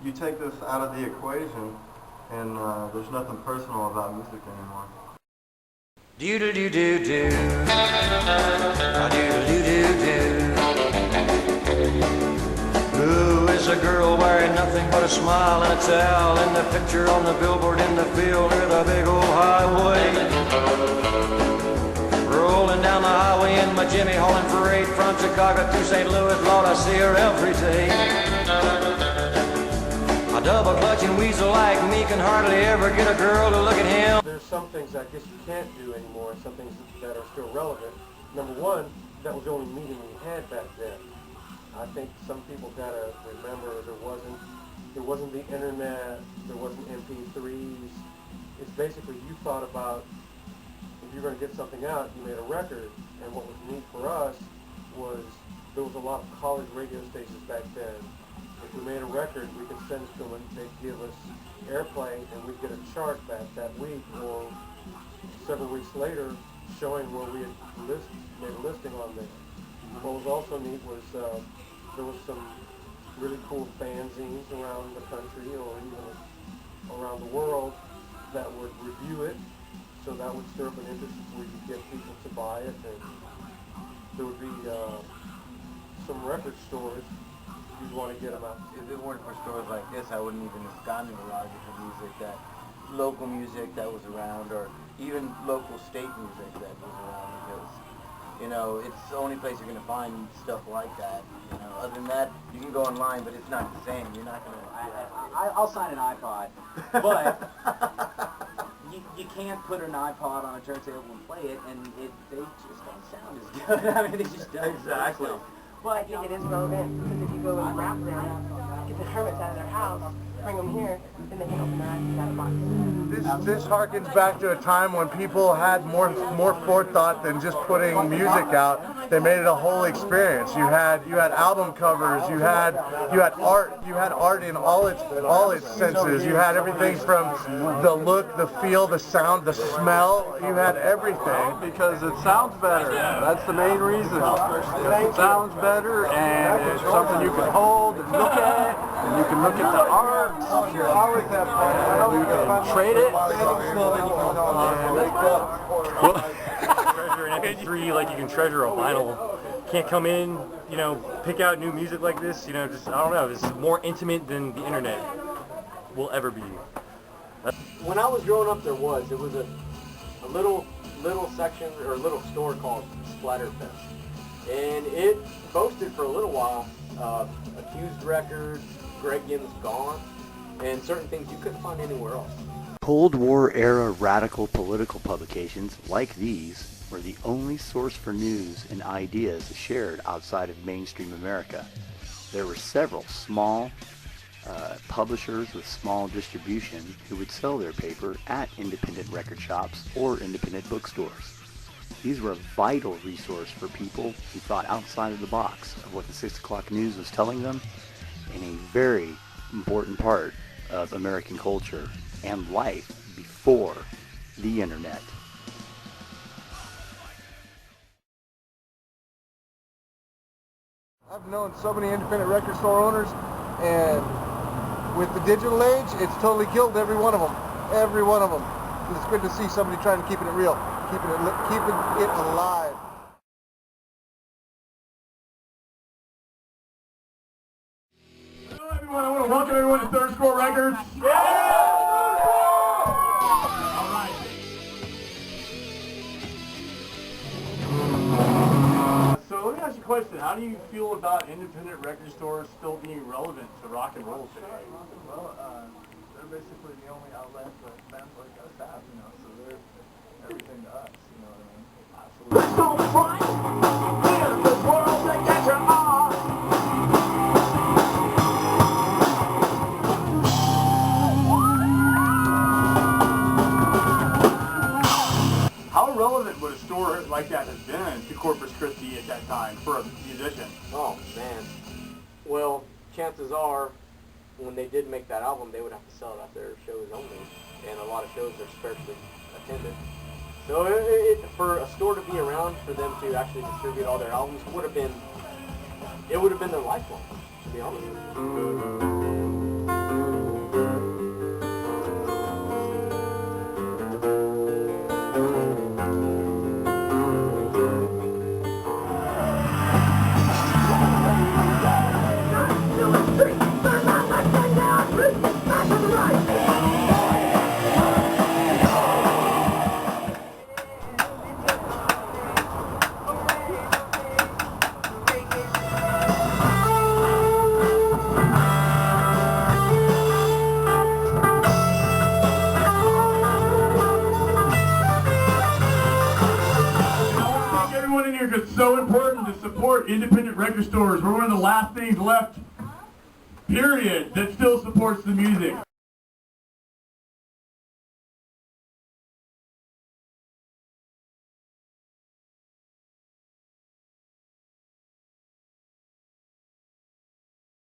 you take this out of the equation, and there's nothing personal about music anymore. Do do do do do, do do do do. Who is a girl wearing nothing but a smile and a towel in the picture on the billboard in the field near the big old highway? Rolling down the highway in my Jimmy hauling freight from Chicago to St. Louis, Lord, I see her every day. A double clutching weasel like me can hardly ever get a girl to look at him. There's some things I guess you can't do anymore, some things that are still relevant. Number one, that was the only medium we had back then. I think some people gotta remember there wasn't the internet, there wasn't MP3s. It's basically you thought about if you're going to get something out, you made a record, and what was neat for us was there was a lot of college radio stations back then. If we made a record, we could send it to them, and they'd give us airplay, and we'd get a chart back that week or several weeks later showing where we had made a listing on there. What was also neat was there was some really cool fanzines around the country or even around the world that would review it, so that would stir up an interest where you get people to buy it, and there would be some record stores you'd want to get them out. If it weren't for stores like this, I wouldn't even have gotten a lot of different music, local music that was around, or even local state music that was around, because you know, it's the only place you're going to find stuff like that. You know, other than that, you can go online, but it's not the same. You're not going to... I'll sign an iPod, but you can't put an iPod on a turntable and play it, and they just don't sound as good. I mean, they just don't. Exactly. Well, I think it is relevant, because if you go and rap them, get the hermits out of their house, bring them here, then they can open their eyes and got a box. This harkens back to a time when people had more forethought than just putting music out. They made it a whole experience. You had album covers, you had art in all its senses. You had everything from the look, the feel, the sound, the smell. You had everything. Because it sounds better. That's the main reason. It sounds better, and it's something you can hold and look at, and you can look at the art. You can trade it. Treasure an MP3 like you can treasure a vinyl. Can't come in, you know, pick out new music like this, you know, just, I don't know, it's more intimate than the internet will ever be. When I was growing up, it was a little section, or a little store called Splatterfest. And it boasted for a little while Accused Records, Greg Ginn's Gone, and certain things you couldn't find anywhere else. Cold War-era radical political publications like these were the only source for news and ideas shared outside of mainstream America. There were several small publishers with small distribution who would sell their paper at independent record shops or independent bookstores. These were a vital resource for people who thought outside of the box of what the 6 o'clock news was telling them, and a very important part of American culture and life before the internet. I've known so many independent record store owners, and with the digital age, it's totally killed every one of them. Every one of them. It's good to see somebody trying to keep it real, keeping it alive. Hello everyone, I want to welcome everyone to Third Scroll Records. So let me ask you a question. How do you feel about independent record stores still being relevant to rock and roll today? Well, they're basically the only outlet that bands like us have, you know, so they're everything to us, you know what I mean? Absolutely. Let's go fight in the world that gets your heart. How relevant would a store like that have been to Corpus Christi at that time for a musician? Oh, man. Well, chances are, when they did make that album, they would have to sell it at their shows only, and a lot of shows are sparsely attended. So for a store to be around, for them to actually distribute all their albums, would have been their lifeline, to be honest with you. so important to support independent record stores. We're one of the last things left, period, that still supports the music.